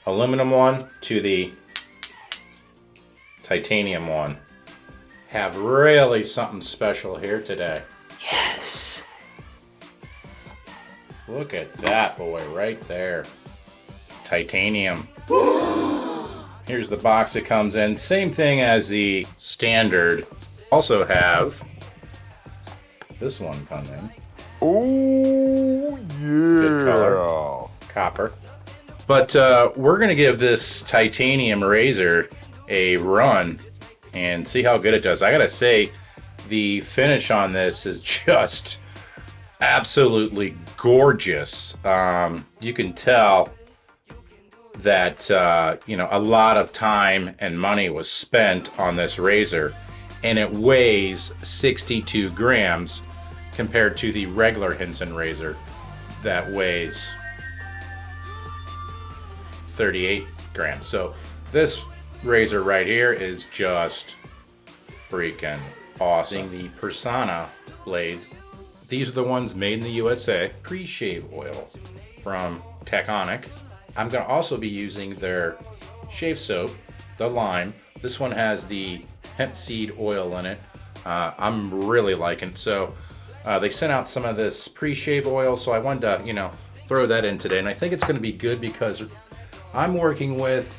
aluminum one to the titanium one. Have really something special here today. Yes. Look at that boy right there. Titanium. Here's the box it comes in. Same thing as the standard. Also have this one come in. Oh, yeah. Good color. Copper. But we're going to give this titanium razor a run and see how good it does. I got to say, the finish on this is just absolutely gorgeous. You can tell that a lot of time and money was spent on this razor, and it weighs 62 grams compared to the regular Henson razor that weighs 38 grams. So this razor right here is just freaking awesome. The Persona blades, these are the ones made in the USA. Pre-shave oil from Taconic. I'm going to also be using their shave soap, the lime. This one has the hemp seed oil in it. I'm really liking it. So they sent out some of this pre-shave oil, so I wanted to, throw that in today. And I think it's going to be good because I'm working with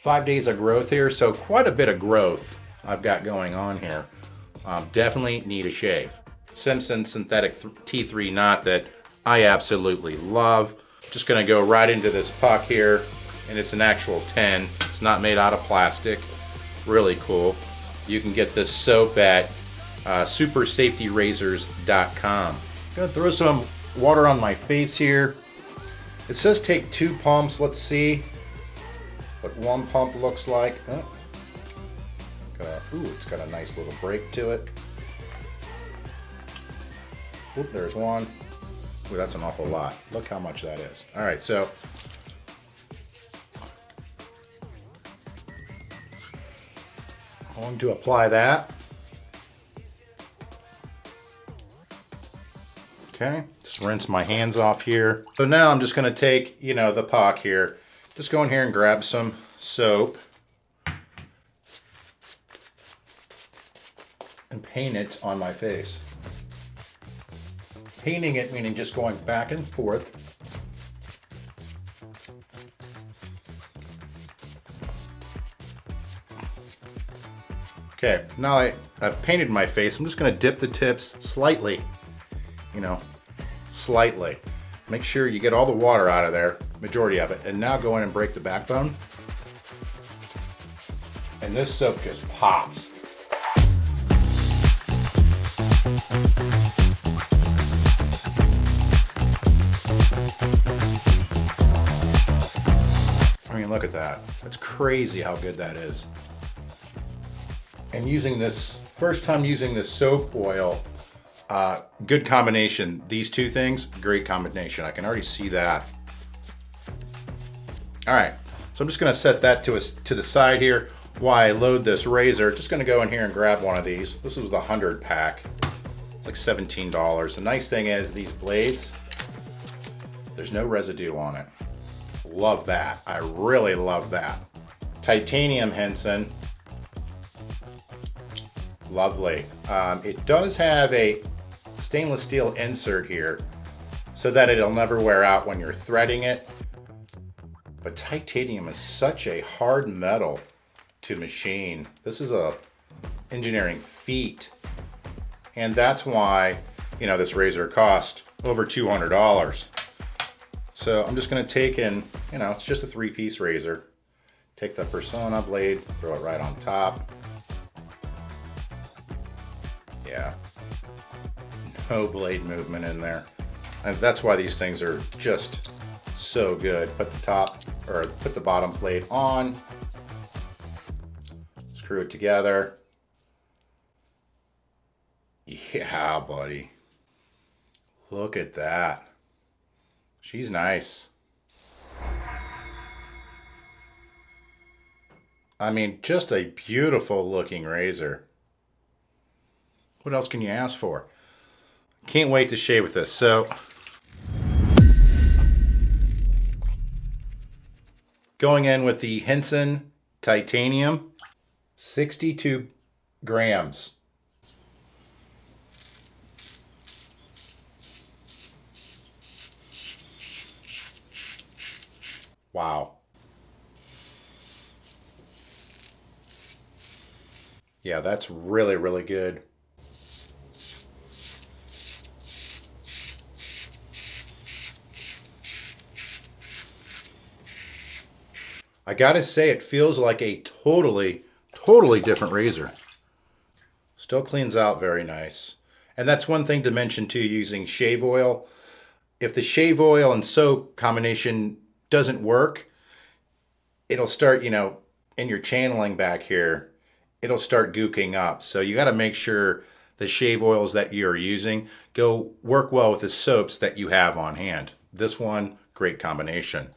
5 days of growth here, so quite a bit of growth I've got going on here. Definitely need a shave. Simpson synthetic T3 knot that I absolutely love. Just gonna go right into this puck here, and it's an actual 10. It's not made out of plastic. Really cool. You can get this soap at supersafetyrazors.com. Gonna throw some water on my face here. It says take 2 pumps. Let's see what 1 pump looks like. It's got a nice little break to it. Oop, there's one. Ooh, that's an awful lot. Look how much that is. All right, so I'm going to apply that. Okay, just rinse my hands off here. So now I'm just going to take, the puck here. Just go in here and grab some soap and paint it on my face. Painting it meaning just going back and forth. Okay, now I've painted my face. I'm just going to dip the tips slightly, slightly. Make sure you get all the water out of there, majority of it, and now go in and break the backbone. And this soap just pops. I mean, look at that. That's crazy how good that is. And using this, first time using this soap oil, good combination. These two things, great combination. I can already see that. All right, so I'm just gonna set that to the side here while I load this razor. Just gonna go in here and grab one of these. This was the 100 pack. It's like $17. The nice thing is these blades, there's no residue on it. Love that. I really love that. Titanium Henson. Lovely. It does have a stainless steel insert here so that it'll never wear out when you're threading it. But titanium is such a hard metal to machine. This is a engineering feat. And that's why, this razor cost over $200. So I'm just gonna take in, it's just a 3-piece razor. Take the Persona blade, throw it right on top. Yeah, no blade movement in there. And that's why these things are just so good. Put the bottom plate on, screw it together. Yeah, buddy. Look at that. She's nice. I mean, just a beautiful looking razor. What else can you ask for? Can't wait to shave with this. So Going in with the Henson Titanium, 62 grams. Wow. Yeah, that's really, really good. I gotta say, it feels like a totally, totally different razor. Still cleans out very nice. And that's one thing to mention too, using shave oil. If the shave oil and soap combination doesn't work, it'll start, in your channeling back here, it'll start gooking up. So you got to make sure the shave oils that you're using go work well with the soaps that you have on hand. This one, great combination.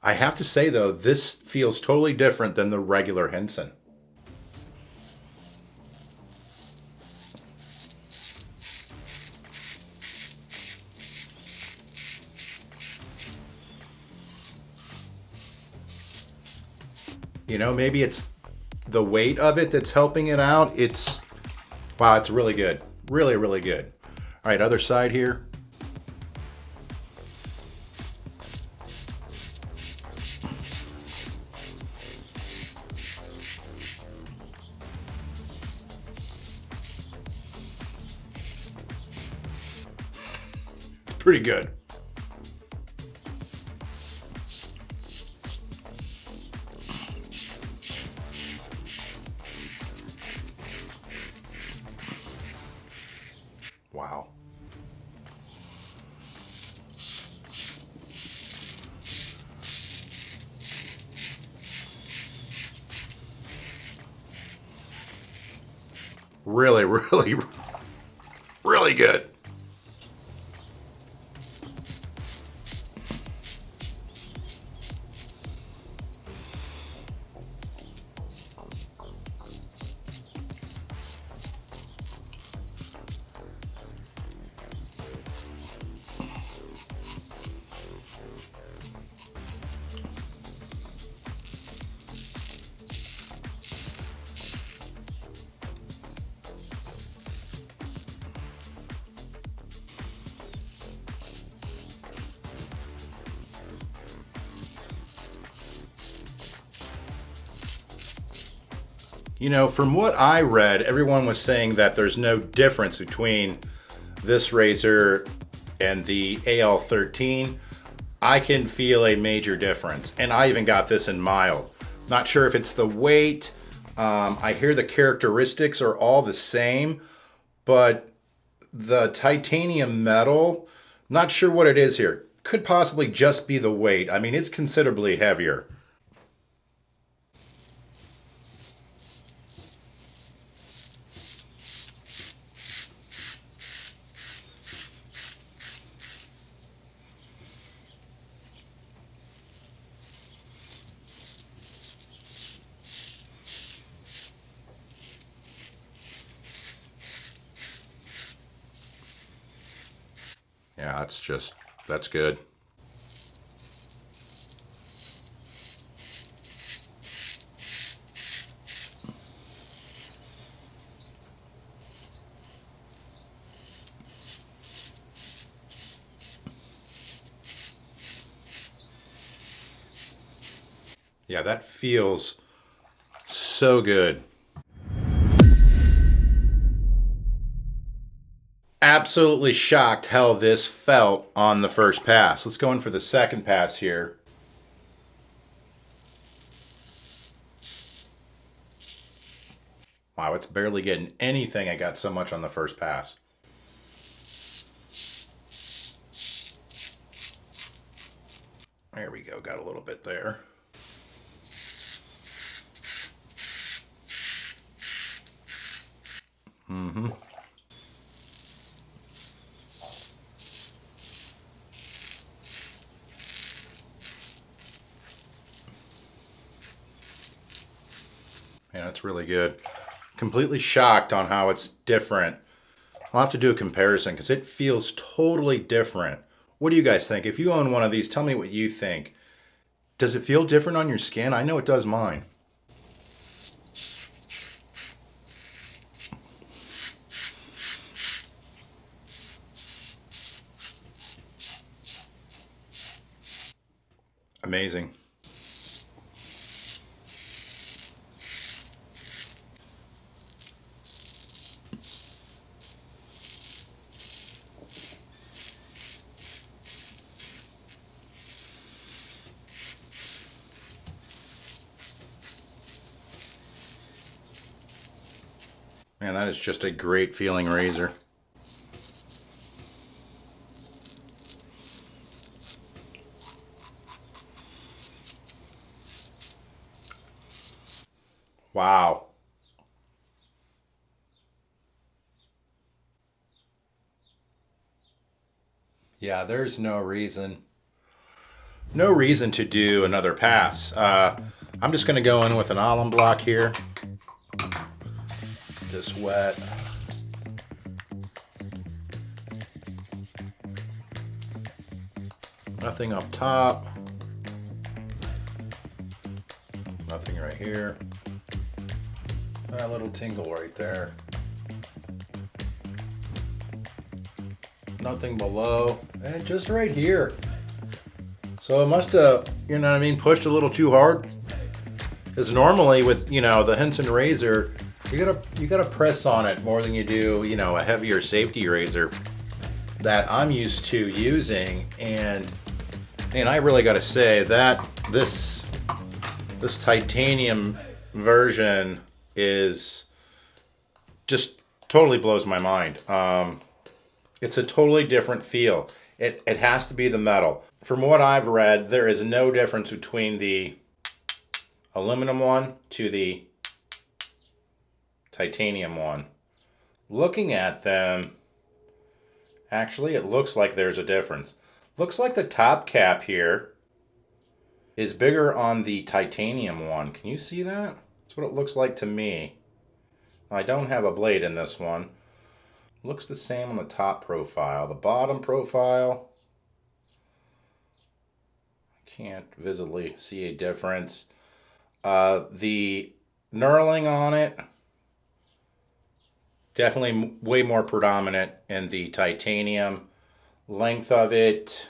I have to say though, this feels totally different than the regular Henson. Maybe it's the weight of it that's helping it out. Wow, it's really good. Really, really good. All right, other side here. Pretty good. Wow. Really, really, really good. From what I read, everyone was saying that there's no difference between this razor and the AL13. I can feel a major difference, and I even got this in mild. Not sure if it's the weight. I hear the characteristics are all the same, but the titanium metal, not sure what it is here. Could possibly just be the weight. I mean, it's considerably heavier. Yeah, that's good. Yeah, that feels so good. Absolutely shocked how this felt on the first pass. Let's go in for the second pass here. Wow, it's barely getting anything. I got so much on the first pass. There we go, got a little bit there. Mm-hmm. Yeah, that's really good. Completely shocked on how it's different. I'll have to do a comparison because it feels totally different. What do you guys think? If you own one of these, tell me what you think. Does it feel different on your skin? I know it does mine. Amazing. Man, that is just a great feeling razor. Wow. Yeah, there's no reason to do another pass. I'm just gonna go in with an alum block here. This wet. Nothing up top. Nothing right here. A little tingle right there. Nothing below. And just right here. So it must have, you know what I mean, pushed a little too hard. Because normally with, you know, the Henson razor, you gotta press on it more than you do, you know, a heavier safety razor that I'm used to using. And I really gotta say that this titanium version is just totally blows my mind. It's a totally different feel. It has to be the metal. From what I've read, there is no difference between the aluminum one to the titanium one. Looking at them, actually it looks like there's a difference. Looks like the top cap here is bigger on the titanium one. Can you see that? That's what it looks like to me. I don't have a blade in this one. Looks the same on the top profile. The bottom profile, I can't visibly see a difference. The knurling on it, definitely way more predominant in the titanium. Length of it,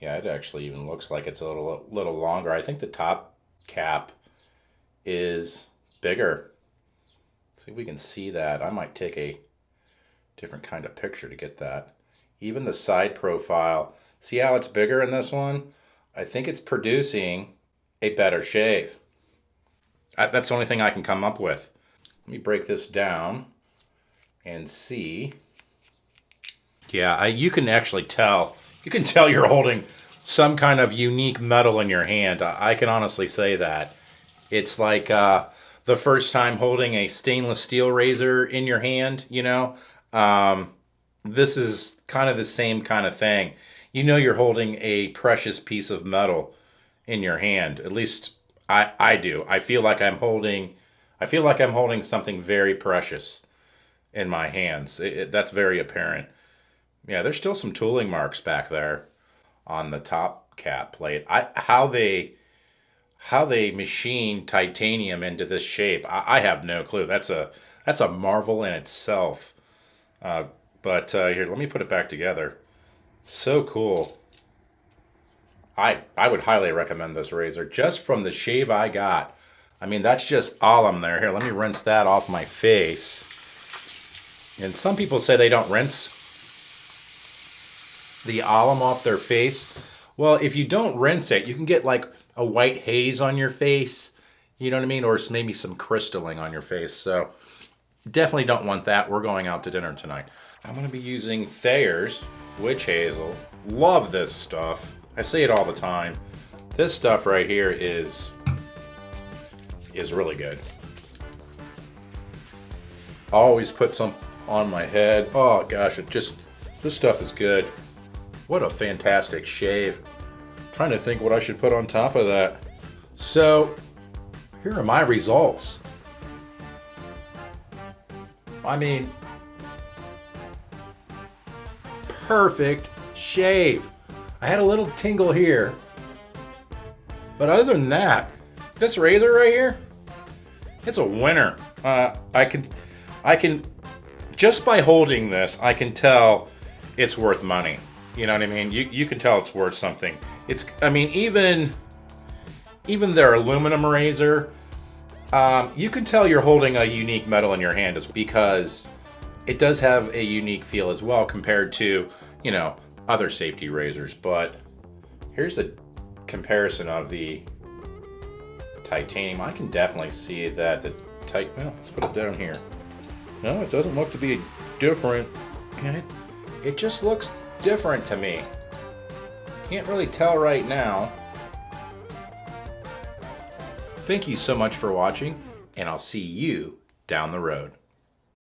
yeah, it actually even looks like it's a little longer. I think the top cap is bigger. See if we can see that. I might take a different kind of picture to get that. Even the side profile, see how it's bigger in this one? I think it's producing a better shave. That's the only thing I can come up with. Let me break this down and see. Yeah, you can actually tell. You can tell you're holding some kind of unique metal in your hand. I can honestly say that. It's like the first time holding a stainless steel razor in your hand, you know. This is kind of the same kind of thing. You know you're holding a precious piece of metal in your hand. At least I do. I feel like I'm holding something very precious in my hands. That's very apparent. Yeah, there's still some tooling marks back there on the top cap plate. How they machine titanium into this shape, I have no clue. That's a marvel in itself. But here, let me put it back together. So cool. I would highly recommend this razor just from the shave I got. I mean, that's just alum there. Here, let me rinse that off my face. And some people say they don't rinse the alum off their face. Well, if you don't rinse it, you can get like a white haze on your face. You know what I mean? Or maybe some crystalling on your face. So definitely don't want that. We're going out to dinner tonight. I'm going to be using Thayer's Witch Hazel. Love this stuff. I say it all the time. This stuff right here is really good. Always put some on my head. Oh gosh, this stuff is good. What a fantastic shave. Trying to think what I should put on top of that. So, here are my results. I mean, perfect shave. I had a little tingle here, But other than that, this razor right here, it's a winner. I can, just by holding this, I can tell it's worth money. You know what I mean? You can tell it's worth something. I mean, even their aluminum razor, you can tell you're holding a unique metal in your hand because it does have a unique feel as well compared to, you know, other safety razors. But here's the comparison of the titanium. I can definitely see that well, let's put it down here. No, it doesn't look to be different. It just looks different to me. Can't really tell right now. Thank you so much for watching, and I'll see you down the road.